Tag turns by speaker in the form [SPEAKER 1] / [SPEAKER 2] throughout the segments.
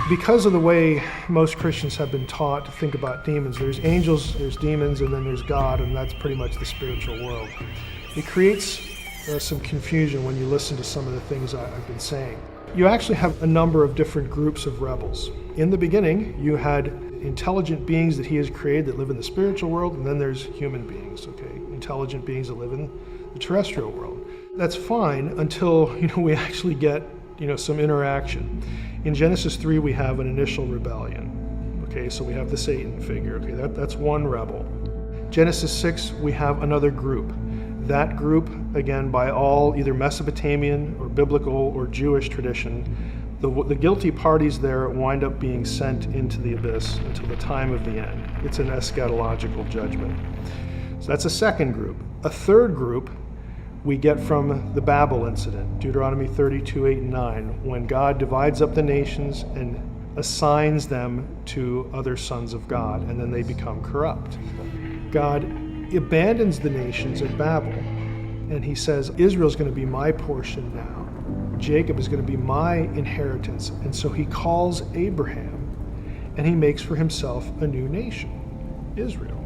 [SPEAKER 1] Because of the way most Christians have been taught to think about demons, there's angels, there's demons, and then there's God, and that's pretty much the spiritual world. It creates some confusion when you listen to some of the things I've been saying. You actually have a number of different groups of rebels. In the beginning, you had intelligent beings that he has created that live in the spiritual world, and then there's human beings, okay? Intelligent beings that live in the terrestrial world. That's fine until, we actually get, some interaction. In Genesis 3, we have an initial rebellion. Okay, so we have the Satan figure. Okay, that's one rebel. Genesis 6, we have another group. That group, again, by all either Mesopotamian or biblical or Jewish tradition, the guilty parties there wind up being sent into the abyss until the time of the end. It's an eschatological judgment. So that's a second group. A third group we get from the Babel incident, Deuteronomy 32, 8, and 9, when God divides up the nations and assigns them to other sons of God, and then they become corrupt. God abandons the nations at Babel, and he says, Israel's going to be my portion now. Jacob is going to be my inheritance. And so he calls Abraham, and he makes for himself a new nation, Israel.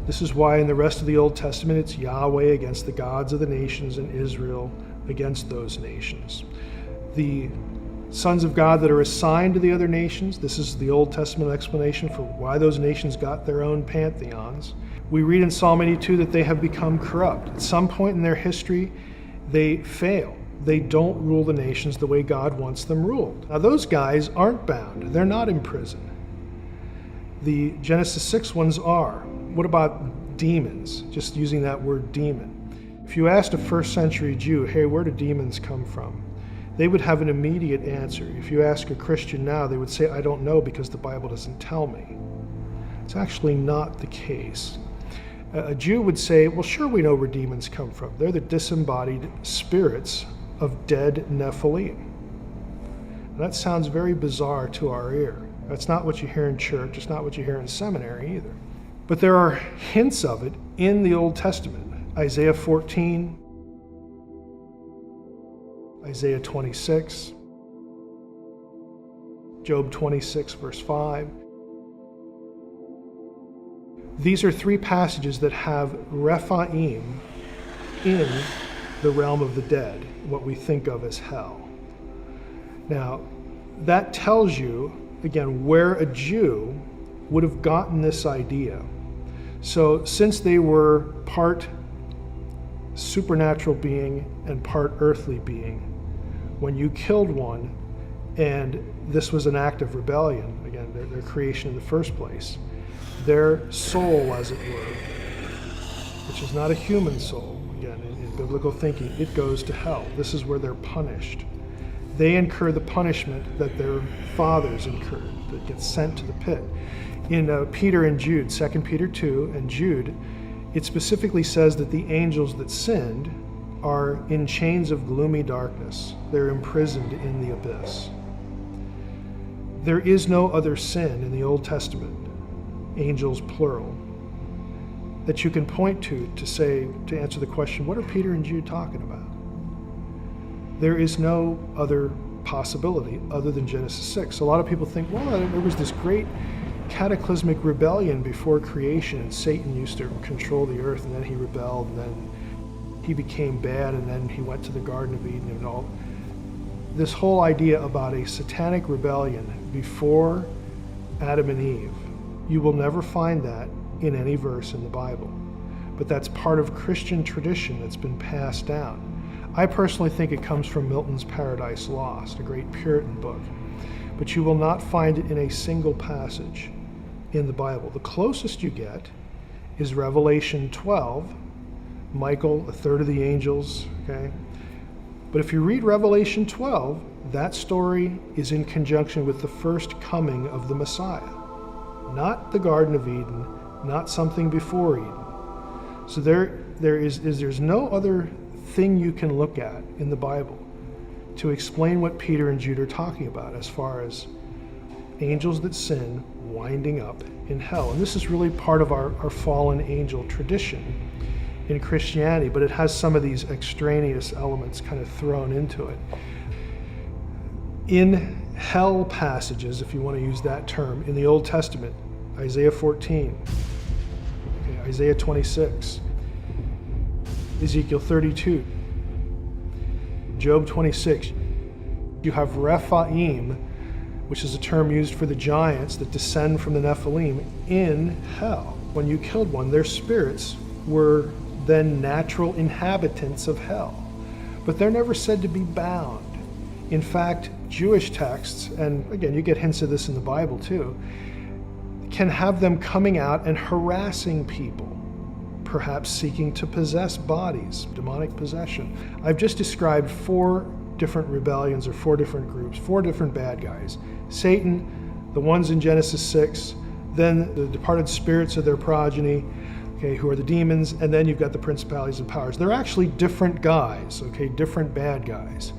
[SPEAKER 1] This is why in the rest of the Old Testament, it's Yahweh against the gods of the nations and Israel against those nations. The sons of God that are assigned to the other nations, this is the Old Testament explanation for why those nations got their own pantheons. We read in Psalm 82 that they have become corrupt. At some point in their history, they fail. They don't rule the nations the way God wants them ruled. Now those guys aren't bound. They're not in prison. The Genesis 6 ones are. What about demons? Just using that word demon. If you asked a first century Jew, hey, where do demons come from? They would have an immediate answer. If you ask a Christian now, they would say, I don't know because the Bible doesn't tell me. It's actually not the case. A Jew would say, well, sure, we know where demons come from. They're the disembodied spirits of dead Nephilim. And that sounds very bizarre to our ear. That's not what you hear in church. It's not what you hear in seminary either. But there are hints of it in the Old Testament. Isaiah 14, Isaiah 26, Job 26, verse 5. These are three passages that have Rephaim in the realm of the dead, what we think of as hell. Now, that tells you, again, where a Jew would have gotten this idea. So since they were part supernatural being and part earthly being, when you killed one, and this was an act of rebellion, again, their creation in the first place, their soul, as it were, which is not a human soul, again, in biblical thinking, it goes to hell. This is where they're punished. They incur the punishment that their fathers incurred, that gets sent to the pit. In Peter and Jude, 2 Peter 2 and Jude, it specifically says that the angels that sinned are in chains of gloomy darkness. They're imprisoned in the abyss. There is no other sin in the Old Testament, angels plural, that you can point to answer the question, what are Peter and Jude talking about? There is no other possibility other than Genesis 6. A lot of people think, well, there was this great cataclysmic rebellion before creation, and Satan used to control the earth, and then he rebelled, and then he became bad, and then he went to the Garden of Eden and all. This whole idea about a satanic rebellion before Adam and Eve, you will never find that in any verse in the Bible. But that's part of Christian tradition that's been passed down. I personally think it comes from Milton's Paradise Lost, a great Puritan book. But you will not find it in a single passage in the Bible. The closest you get is Revelation 12, Michael, a third of the angels, okay? But if you read Revelation 12, that story is in conjunction with the first coming of the Messiah, not the Garden of Eden, not something before Eden. So there's no other thing you can look at in the Bible to explain what Peter and Jude are talking about as far as angels that sin winding up in hell. And this is really part of our fallen angel tradition in Christianity, but it has some of these extraneous elements kind of thrown into it. In hell passages, if you want to use that term, in the Old Testament, Isaiah 14, Isaiah 26, Ezekiel 32, Job 26, you have Rephaim, which is a term used for the giants that descend from the Nephilim, in hell. When you killed one, their spirits were then natural inhabitants of hell. But they're never said to be bound. In fact, Jewish texts, and again, you get hints of this in the Bible too, can have them coming out and harassing people, perhaps seeking to possess bodies, demonic possession. I've just described 4 different rebellions, or 4 different groups, 4 different bad guys. Satan, the ones in Genesis 6, then the departed spirits of their progeny, who are the demons, and then you've got the principalities and powers. They're actually different guys, different bad guys.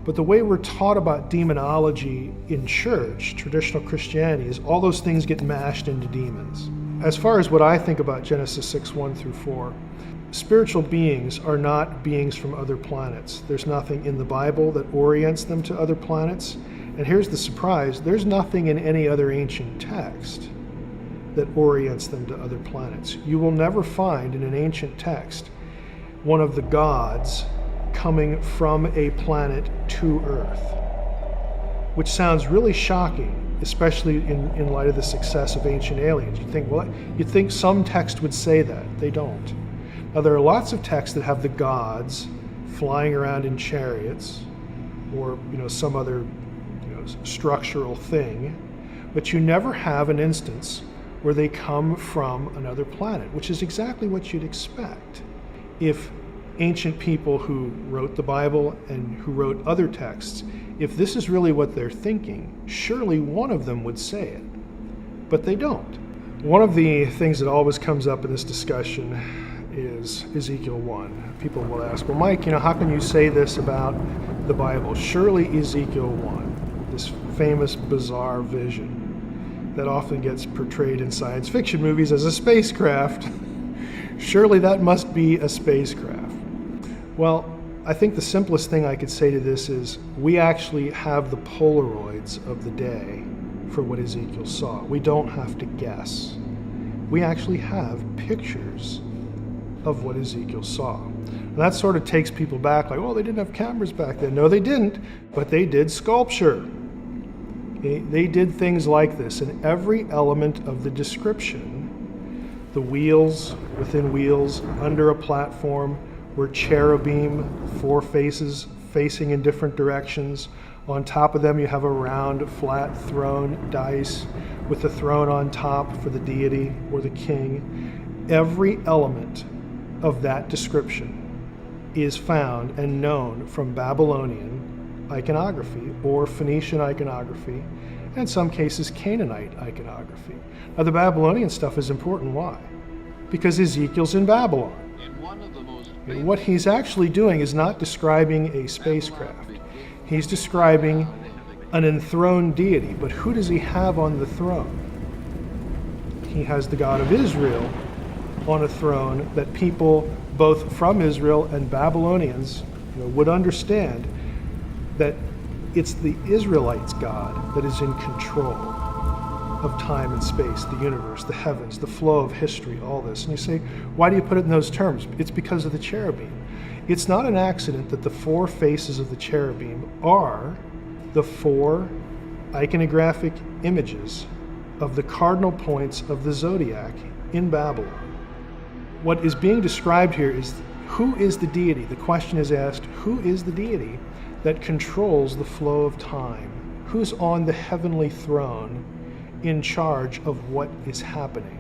[SPEAKER 1] But the way we're taught about demonology in church, traditional Christianity, is all those things get mashed into demons. As far as what I think about Genesis 6, 1 through 4, spiritual beings are not beings from other planets. There's nothing in the Bible that orients them to other planets. And here's the surprise, there's nothing in any other ancient text that orients them to other planets. You will never find in an ancient text one of the gods coming from a planet to Earth, which sounds really shocking, especially in light of the success of Ancient Aliens. You'd think some text would say that. They don't. Now, there are lots of texts that have the gods flying around in chariots or some other structural thing, but you never have an instance where they come from another planet, which is exactly what you'd expect. If ancient people who wrote the Bible and who wrote other texts, if this is really what they're thinking, surely one of them would say it, but they don't. One of the things that always comes up in this discussion is Ezekiel 1. People will ask, well, Mike, how can you say this about the Bible? Surely Ezekiel 1, this famous bizarre vision that often gets portrayed in science fiction movies as a spacecraft, surely that must be a spacecraft. Well, I think the simplest thing I could say to this is we actually have the Polaroids of the day for what Ezekiel saw. We don't have to guess. We actually have pictures of what Ezekiel saw. And that sort of takes people back, like, oh, they didn't have cameras back then. No, they didn't, but they did sculpture. They did things like this, and every element of the description, the wheels within wheels, under a platform, were cherubim, 4 faces facing in different directions. On top of them you have a round, flat throne, dais, with the throne on top for the deity or the king. Every element of that description is found and known from Babylonian iconography or Phoenician iconography, and in some cases Canaanite iconography. Now the Babylonian stuff is important. Why? Because Ezekiel's in Babylon. And what he's actually doing is not describing a spacecraft. He's describing an enthroned deity. But who does he have on the throne? He has the God of Israel on a throne that people both from Israel and Babylonians would understand that it's the Israelites' God that is in control of time and space, the universe, the heavens, the flow of history, all this. And you say, why do you put it in those terms? It's because of the cherubim. It's not an accident that the 4 faces of the cherubim are the 4 iconographic images of the cardinal points of the zodiac in Babylon. What is being described here is who is the deity? The question is asked, who is the deity that controls the flow of time? Who's on the heavenly throne in charge of what is happening?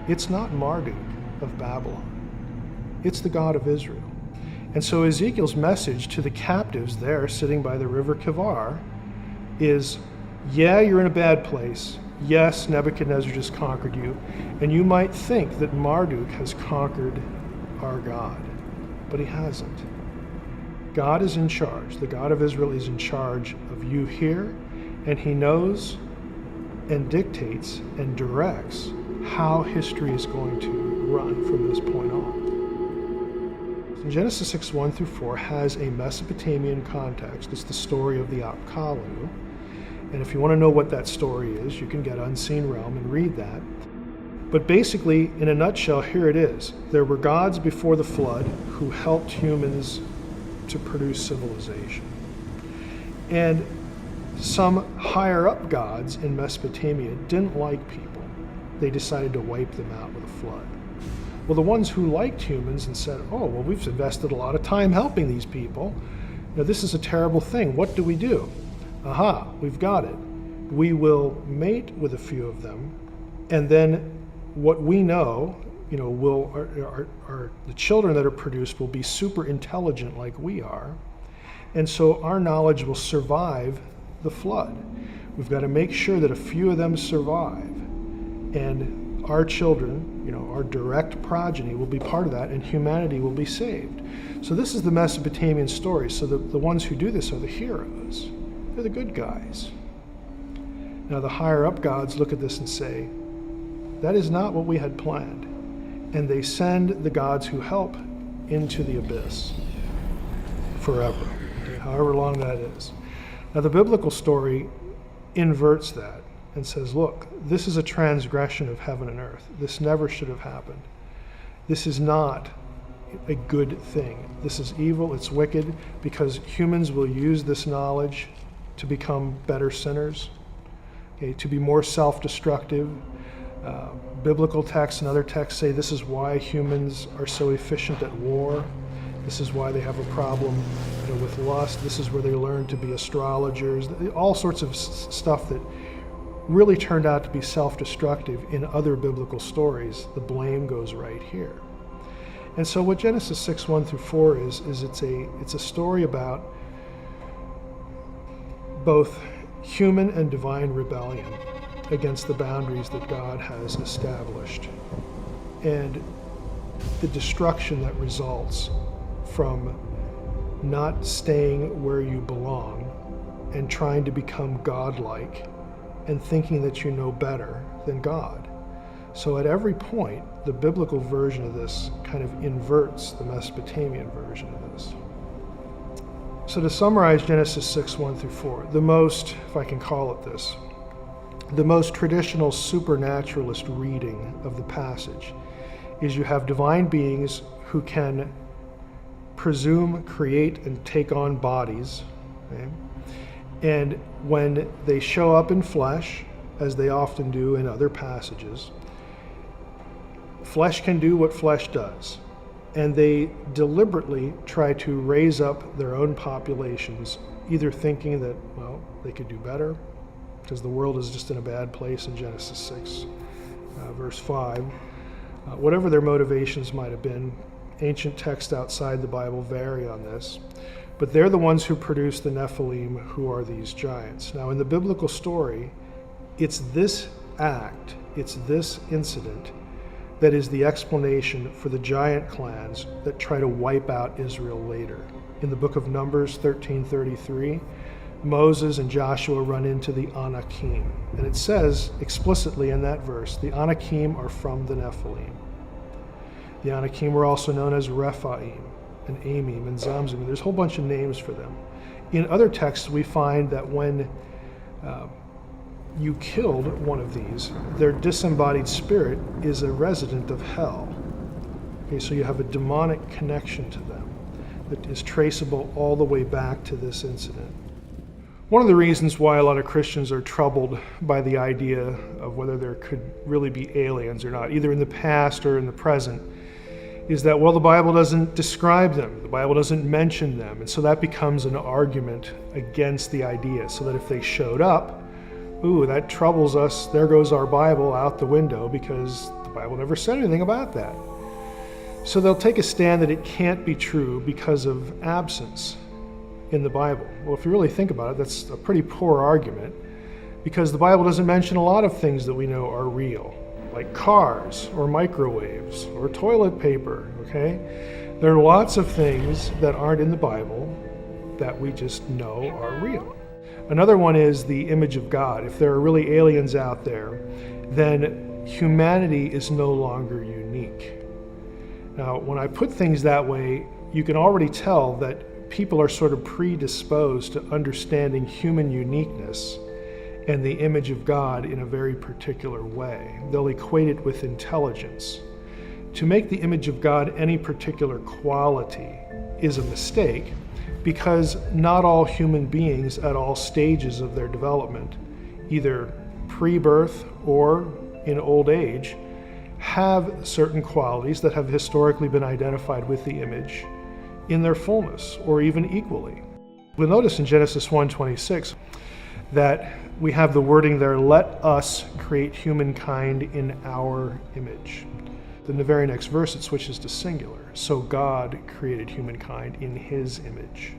[SPEAKER 1] It's not Marduk of Babylon. It's the God of Israel. And so Ezekiel's message to the captives there sitting by the river Kivar is, yeah, you're in a bad place. Yes, Nebuchadnezzar just conquered you. And you might think that Marduk has conquered our God, but he hasn't. God is in charge. The God of Israel is in charge of you here, and he knows and dictates and directs how history is going to run from this point on. So Genesis 6, 1 through 4 has a Mesopotamian context. It's the story of the Apkallu. And if you want to know what that story is, you can get Unseen Realm and read that. But basically, in a nutshell, here it is. There were gods before the flood who helped humans to produce civilization. And some higher up gods in Mesopotamia didn't like people. They decided to wipe them out with a flood. Well, the ones who liked humans and said, oh, well, we've invested a lot of time helping these people. Now, this is a terrible thing. What do we do? Aha, we've got it. We will mate with a few of them, and then what we know, the children that are produced will be super intelligent like we are, and so our knowledge will survive the flood. We've got to make sure that a few of them survive, and our children, our direct progeny will be part of that, and humanity will be saved. So this is the Mesopotamian story. So the ones who do this are the heroes. They're the good guys. Now the higher up gods look at this and say, that is not what we had planned. And they send the gods who help into the abyss forever, however long that is. Now the biblical story inverts that and says, look, this is a transgression of heaven and earth. This never should have happened. This is not a good thing. This is evil, it's wicked, because humans will use this knowledge to become better sinners, okay, to be more self-destructive. Biblical texts and other texts say this is why humans are so efficient at war. This is why they have a problem with lust. This is where they learn to be astrologers. All sorts of stuff that really turned out to be self-destructive in other biblical stories. The blame goes right here. And so what Genesis 6:1-4 is it's a story about both human and divine rebellion against the boundaries that God has established, and the destruction that results from not staying where you belong and trying to become godlike and thinking that you know better than God. So at every point, the biblical version of this kind of inverts the Mesopotamian version of this. So to summarize Genesis 6:1-4, the most, if I can call it this, the most traditional supernaturalist reading of the passage is you have divine beings who can presume, create, and take on bodies. Okay? And when they show up in flesh, as they often do in other passages, flesh can do what flesh does. And they deliberately try to raise up their own populations, either thinking that, well, they could do better, because the world is just in a bad place in Genesis 6, verse 5. Whatever their motivations might have been, ancient texts outside the Bible vary on this, but they're the ones who produce the Nephilim, who are these giants. Now in the biblical story, it's this act, it's this incident that is the explanation for the giant clans that try to wipe out Israel later. In the book of Numbers 13:33, Moses and Joshua run into the Anakim. And it says explicitly in that verse, the Anakim are from the Nephilim. The Anakim were also known as Rephaim and Amim and Zamzum. There's a whole bunch of names for them. In other texts, we find that when you killed one of these, their disembodied spirit is a resident of hell. Okay, so you have a demonic connection to them that is traceable all the way back to this incident. One of the reasons why a lot of Christians are troubled by the idea of whether there could really be aliens or not, either in the past or in the present, is that, well, the Bible doesn't describe them, the Bible doesn't mention them, and so that becomes an argument against the idea, so that if they showed up, ooh, that troubles us, there goes our Bible out the window, because the Bible never said anything about that. So they'll take a stand that it can't be true because of absence in the Bible. Well, if you really think about it, that's a pretty poor argument, because the Bible doesn't mention a lot of things that we know are real, like cars or microwaves or toilet paper, okay? There are lots of things that aren't in the Bible that we just know are real. Another one is the image of God. If there are really aliens out there, then humanity is no longer unique. Now, when I put things that way, you can already tell that people are sort of predisposed to understanding human uniqueness and the image of God in a very particular way. They'll equate it with intelligence. To make the image of God any particular quality is a mistake, because not all human beings at all stages of their development, either pre-birth or in old age, have certain qualities that have historically been identified with the image in their fullness, or even equally. We'll notice in Genesis 1:26 that we have the wording there, "Let us create humankind in our image." In the very next verse, it switches to singular. So God created humankind in his image.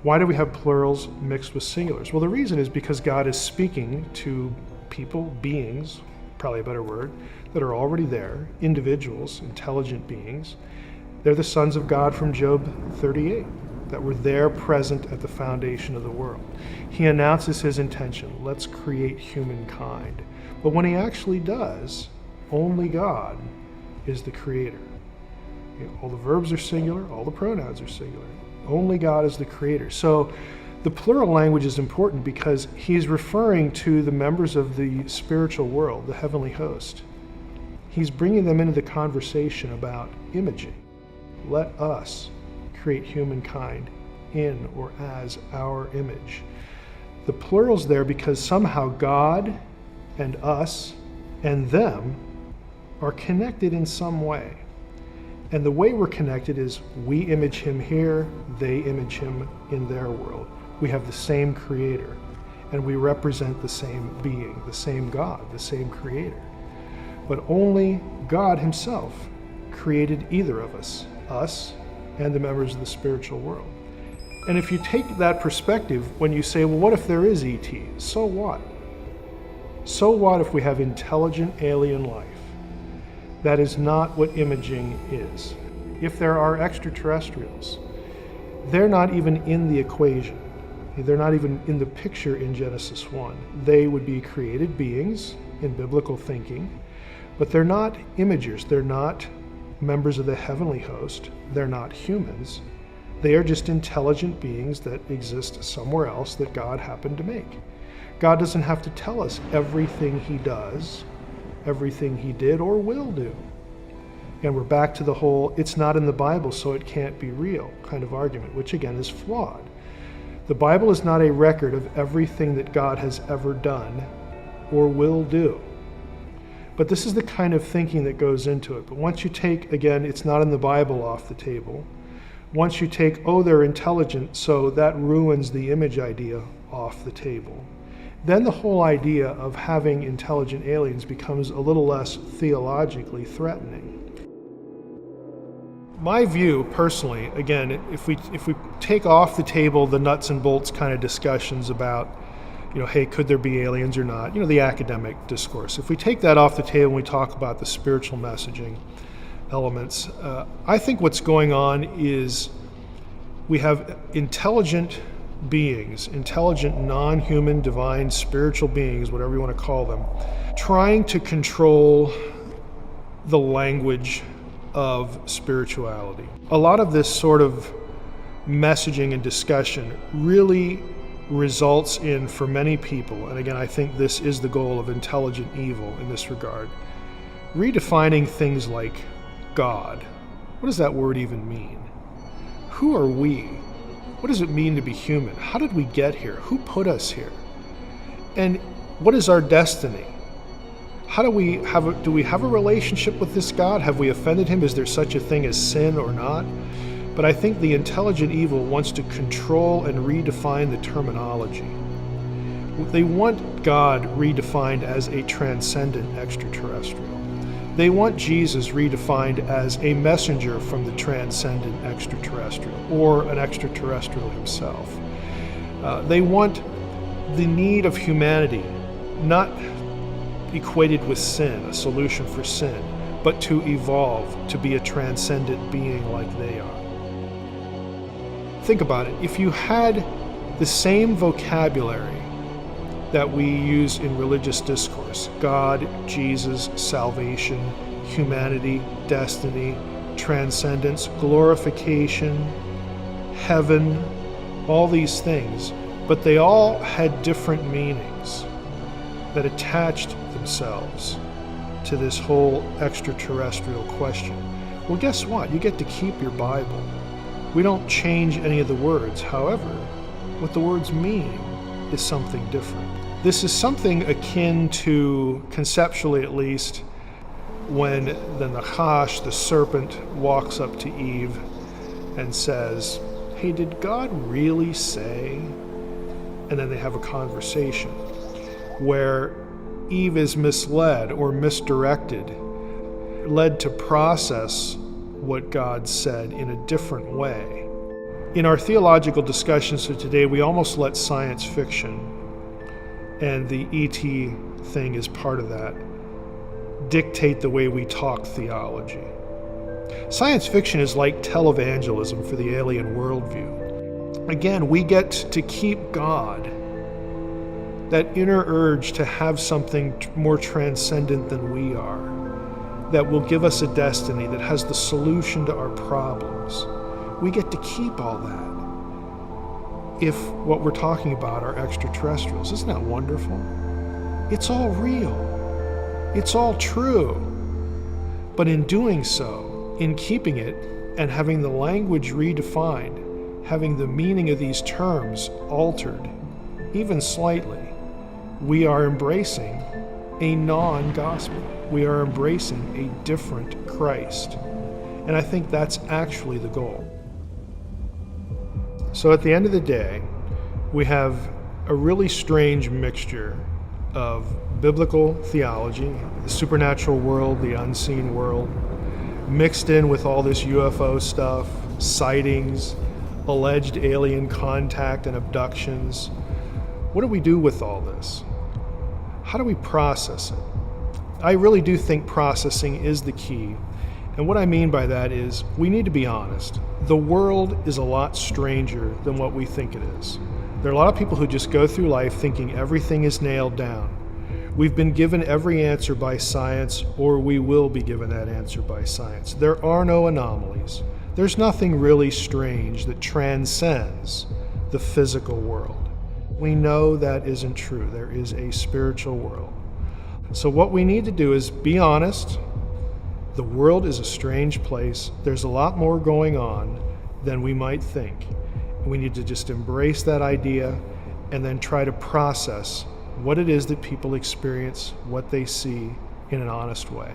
[SPEAKER 1] Why do we have plurals mixed with singulars? Well, the reason is because God is speaking to people, beings, probably a better word, that are already there, individuals, intelligent beings. They're the sons of God from Job 38, that were there present at the foundation of the world. He announces his intention, let's create humankind. But when he actually does, only God is the creator. All the verbs are singular, all the pronouns are singular. Only God is the creator. So the plural language is important because he's referring to the members of the spiritual world, the heavenly host. He's bringing them into the conversation about imaging. Let us create humankind in or as our image. The plural's there because somehow God and us and them are connected in some way. And the way we're connected is we image him here, they image him in their world. We have the same creator, and we represent the same being, the same God, the same creator. But only God himself created either of us and the members of the spiritual world. And if you take that perspective, when you say, well, what if there is ET? So what? So what if we have intelligent alien life? That is not what imaging is. If there are extraterrestrials, they're not even in the equation. They're not even in the picture in Genesis 1. They would be created beings in biblical thinking, but they're not imagers. They're not members of the heavenly host. They're not humans. They are just intelligent beings that exist somewhere else that God happened to make. God doesn't have to tell us everything he does, everything he did or will do. And we're back to the whole, it's not in the Bible, so it can't be real kind of argument, which again is flawed. The Bible is not a record of everything that God has ever done or will do. But this is the kind of thinking that goes into it. But once you take, again, it's not in the Bible off the table. Once you take, oh, they're intelligent, so that ruins the image idea off the table. Then the whole idea of having intelligent aliens becomes a little less theologically threatening. My view, personally, again, if we take off the table the nuts and bolts kind of discussions about, hey, could there be aliens or not, the academic discourse. If we take that off the table and we talk about the spiritual messaging elements, I think what's going on is we have intelligent beings, intelligent, non-human, divine, spiritual beings, whatever you want to call them, trying to control the language of spirituality. A lot of this sort of messaging and discussion really results in, for many people, and again, I think this is the goal of intelligent evil in this regard, redefining things like God. What does that word even mean? Who are we? What does it mean to be human? How did we get here? Who put us here? And what is our destiny? How do we have a relationship with this God? Have we offended him? Is there such a thing as sin or not? But I think the intelligent evil wants to control and redefine the terminology. They want God redefined as a transcendent extraterrestrial. They want Jesus redefined as a messenger from the transcendent extraterrestrial, or an extraterrestrial himself. They want the need of humanity not equated with sin, a solution for sin, but to evolve to be a transcendent being like they are. Think about it. If you had the same vocabulary that we use in religious discourse, God, Jesus, salvation, humanity, destiny, transcendence, glorification, heaven, all these things, but they all had different meanings that attached themselves to this whole extraterrestrial question. Well, guess what? You get to keep your Bible. We don't change any of the words. However, what the words mean is something different. This is something akin to, conceptually at least, when the Nachash, the serpent, walks up to Eve and says, "Hey, did God really say?" And then they have a conversation where Eve is misled or misdirected, led to process what God said in a different way. In our theological discussions of today, we almost let science fiction, and the ET thing is part of that, dictate the way we talk theology. Science fiction is like televangelism for the alien worldview. Again, we get to keep God, that inner urge to have something more transcendent than we are, that will give us a destiny, that has the solution to our problems. We get to keep all that if what we're talking about are extraterrestrials. Isn't that wonderful? It's all real. It's all true. But in doing so, in keeping it and having the language redefined, having the meaning of these terms altered, even slightly, we are embracing a non-gospel. We are embracing a different Christ. And I think that's actually the goal. So at the end of the day, we have a really strange mixture of biblical theology, the supernatural world, the unseen world, mixed in with all this UFO stuff, sightings, alleged alien contact and abductions. What do we do with all this? How do we process it? I really do think processing is the key. And what I mean by that is we need to be honest. The world is a lot stranger than what we think it is. There are a lot of people who just go through life thinking everything is nailed down. We've been given every answer by science, or we will be given that answer by science. There are no anomalies. There's nothing really strange that transcends the physical world. We know that isn't true. There is a spiritual world. So what we need to do is be honest. The world is a strange place. There's a lot more going on than we might think. We need to just embrace that idea and then try to process what it is that people experience, what they see, in an honest way.